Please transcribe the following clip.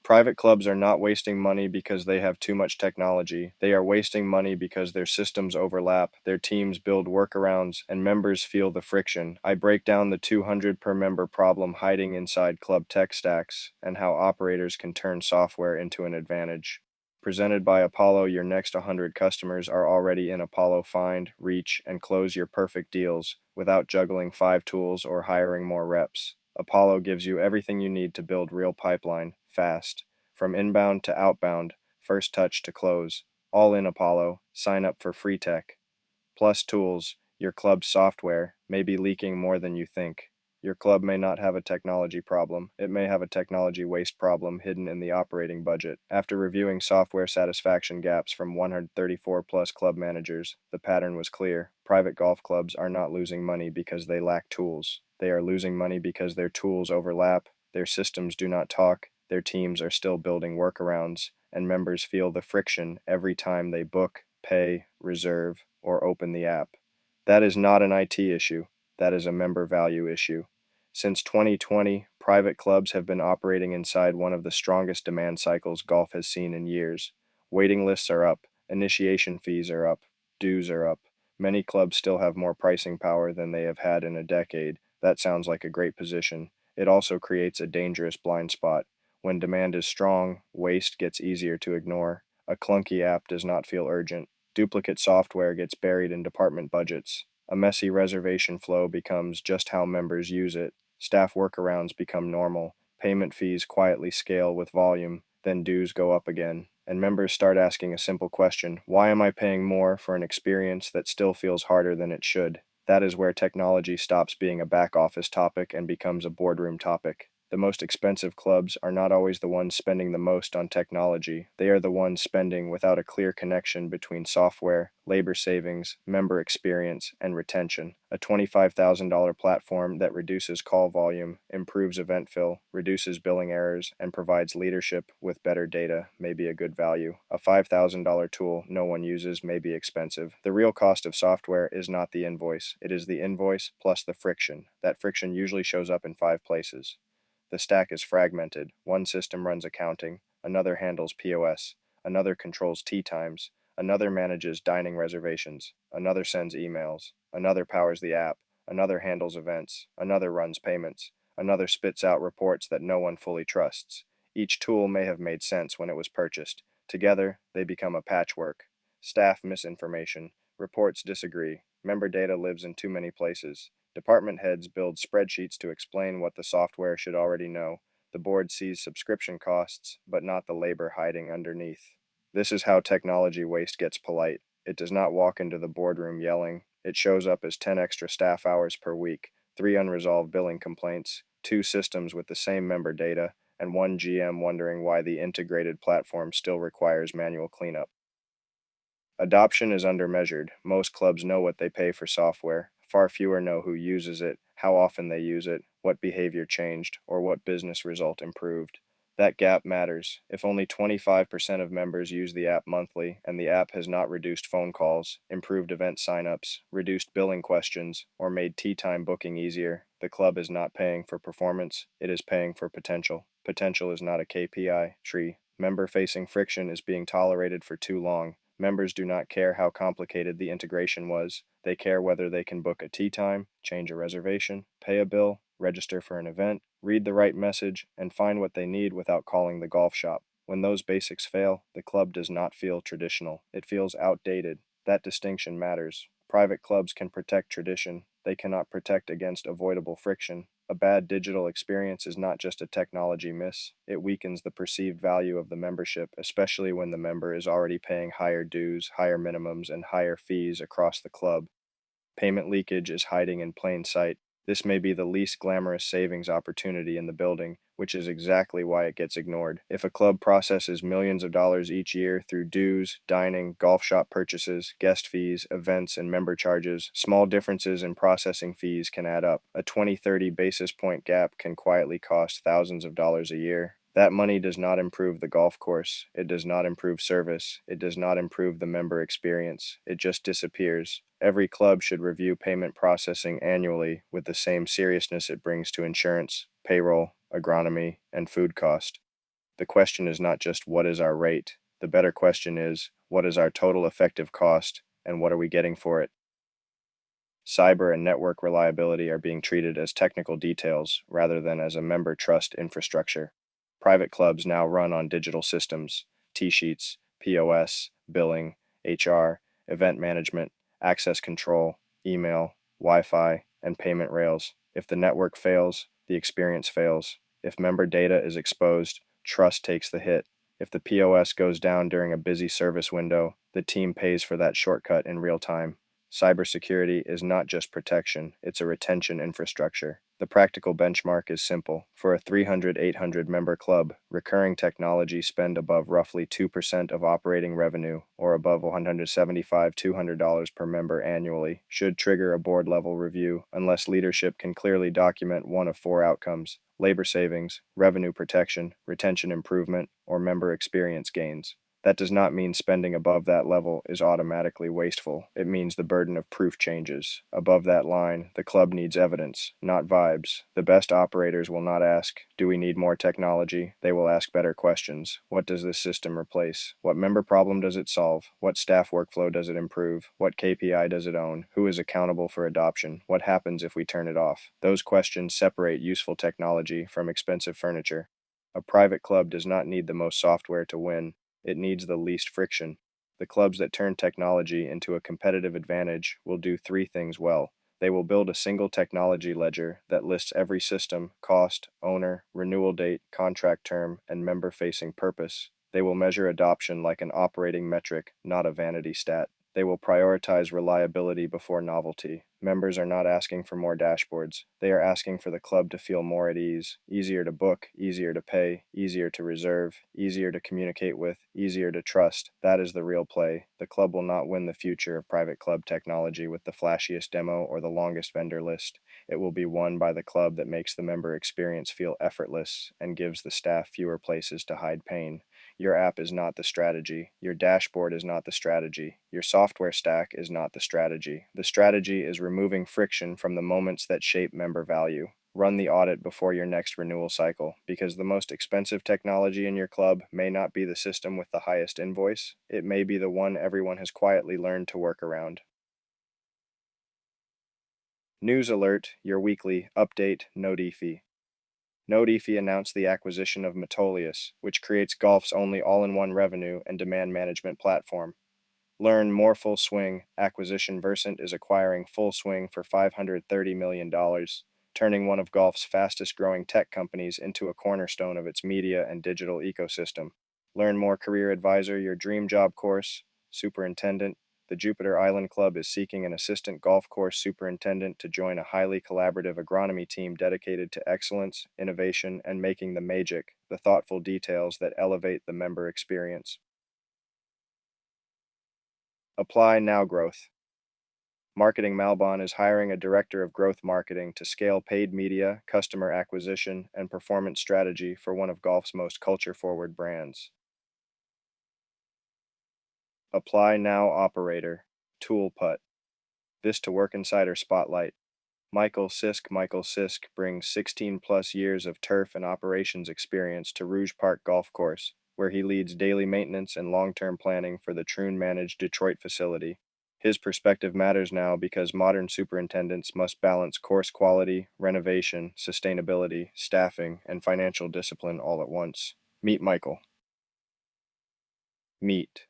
Private clubs are not wasting money because they have too much technology. They are wasting money because their systems overlap, their teams build workarounds, and members feel the friction. I break down the 200 per member problem hiding inside club tech stacks and how operators can turn software into an advantage. Presented by Apollo, your next 100 customers are already in Apollo. Find, reach, and close your perfect deals without juggling 5 tools or hiring more reps. Apollo gives you everything you need to build real pipeline, fast. From inbound to outbound, first touch to close. All in Apollo. Sign up for free tech. Plus tools, your club's software may be leaking more than you think. Your club may not have a technology problem. It may have a technology waste problem hidden in the operating budget. After reviewing software satisfaction gaps from 134 plus club managers, the pattern was clear. Private golf clubs are not losing money because they lack tools. They are losing money because their tools overlap, their systems do not talk, their teams are still building workarounds, and members feel the friction every time they book, pay, reserve, or open the app. That is not an IT issue, that is a member value issue. Since 2020, private clubs have been operating inside one of the strongest demand cycles golf has seen in years. Waiting lists are up, initiation fees are up, dues are up. Many clubs still have more pricing power than they have had in a decade. That sounds like a great position. It also creates a dangerous blind spot. When demand is strong, waste gets easier to ignore. A clunky app does not feel urgent. Duplicate software gets buried in department budgets. A messy reservation flow becomes just how members use it. Staff workarounds become normal. Payment fees quietly scale with volume. Then dues go up again. And members start asking a simple question: why am I paying more for an experience that still feels harder than it should? That is where technology stops being a back office topic and becomes a boardroom topic. The most expensive clubs are not always the ones spending the most on technology. They are the ones spending without a clear connection between software, labor savings, member experience, and retention. A $25,000 platform that reduces call volume, improves event fill, reduces billing errors, and provides leadership with better data may be a good value. A $5,000 tool no one uses may be expensive. The real cost of software is not the invoice. It is the invoice plus the friction. That friction usually shows up in 5 places. The stack is fragmented. One system runs accounting, another handles POS, another controls tee times, another manages dining reservations, another sends emails, another powers the app, another handles events, another runs payments, another spits out reports that no one fully trusts. Each tool may have made sense when it was purchased. Together, they become a patchwork. Staff misinformation, reports disagree, member data lives in too many places. Department heads build spreadsheets to explain what the software should already know. The board sees subscription costs, but not the labor hiding underneath. This is how technology waste gets polite. It does not walk into the boardroom yelling. It shows up as 10 extra staff hours per week, 3 unresolved billing complaints, 2 systems with the same member data, and 1 GM wondering why the integrated platform still requires manual cleanup. Adoption is undermeasured. Most clubs know what they pay for software. Far fewer know who uses it, how often they use it, what behavior changed, or what business result improved. That gap matters. If only 25% of members use the app monthly, and the app has not reduced phone calls, improved event signups, reduced billing questions, or made tea time booking easier, the club is not paying for performance, it is paying for potential. Potential is not a KPI tree. Member-facing friction is being tolerated for too long. Members do not care how complicated the integration was. They care whether they can book a tee time, change a reservation, pay a bill, register for an event, read the right message, and find what they need without calling the golf shop. When those basics fail, the club does not feel traditional. It feels outdated. That distinction matters. Private clubs can protect tradition. They cannot protect against avoidable friction. A bad digital experience is not just a technology miss, it weakens the perceived value of the membership, especially when the member is already paying higher dues, higher minimums, and higher fees across the club. Payment leakage is hiding in plain sight. This may be the least glamorous savings opportunity in the building, which is exactly why it gets ignored. If a club processes millions of dollars each year through dues, dining, golf shop purchases, guest fees, events, and member charges, small differences in processing fees can add up. A 20-30 basis point gap can quietly cost thousands of dollars a year. That money does not improve the golf course. It does not improve service. It does not improve the member experience. It just disappears. Every club should review payment processing annually with the same seriousness it brings to insurance, payroll, agronomy, and food cost. The question is not just what is our rate. The better question is what is our total effective cost and what are we getting for it? Cyber and network reliability are being treated as technical details rather than as a member trust infrastructure. Private clubs now run on digital systems, T-sheets, POS, billing, HR, event management, access control, email, Wi-Fi, and payment rails. If the network fails, the experience fails. If member data is exposed, trust takes the hit. If the POS goes down during a busy service window, the team pays for that shortcut in real time. Cybersecurity is not just protection, it's a retention infrastructure. The practical benchmark is simple. For a 300-800 member club, recurring technology spend above roughly 2% of operating revenue, or above $175-200 per member annually, should trigger a board level review unless leadership can clearly document one of four outcomes: labor savings, revenue protection, retention improvement, or member experience gains. That does not mean spending above that level is automatically wasteful. It means the burden of proof changes. Above that line, the club needs evidence, not vibes. The best operators will not ask, "Do we need more technology?" They will ask better questions. What does this system replace? What member problem does it solve? What staff workflow does it improve? What KPI does it own? Who is accountable for adoption? What happens if we turn it off? Those questions separate useful technology from expensive furniture. A private club does not need the most software to win. It needs the least friction. The clubs that turn technology into a competitive advantage will do three things well. They will build a single technology ledger that lists every system, cost, owner, renewal date, contract term, and member-facing purpose. They will measure adoption like an operating metric, not a vanity stat. They will prioritize reliability before novelty. Members are not asking for more dashboards. They are asking for the club to feel more at ease, easier to book, easier to pay, easier to reserve, easier to communicate with, easier to trust. That is the real play. The club will not win the future of private club technology with the flashiest demo or the longest vendor list. It will be won by the club that makes the member experience feel effortless and gives the staff fewer places to hide pain. Your app is not the strategy. Your dashboard is not the strategy. Your software stack is not the strategy. The strategy is removing friction from the moments that shape member value. Run the audit before your next renewal cycle, because the most expensive technology in your club may not be the system with the highest invoice. It may be the one everyone has quietly learned to work around. News alert, your weekly update, Nodifi. Nodifi announced the acquisition of Metolius, which creates golf's only all-in-one revenue and demand management platform. Learn more. Full Swing acquisition. Versant is acquiring Full Swing for $530 million, turning one of golf's fastest-growing tech companies into a cornerstone of its media and digital ecosystem. Learn more. Career Advisor, your dream job course, superintendent. The Jupiter Island Club is seeking an assistant golf course superintendent to join a highly collaborative agronomy team dedicated to excellence, innovation, and making the magic, the thoughtful details that elevate the member experience. Apply now. Growth. Marketing Malbon is hiring a director of growth marketing to scale paid media, customer acquisition, and performance strategy for one of golf's most culture-forward brands. Apply now. Operator. Tool Putt. This to Work Insider Spotlight. Michael Sisk brings 16 plus years of turf and operations experience to Rouge Park Golf Course, where he leads daily maintenance and long-term planning for the Troon-managed Detroit facility. His perspective matters now because modern superintendents must balance course quality, renovation, sustainability, staffing, and financial discipline all at once. Meet Michael. Meet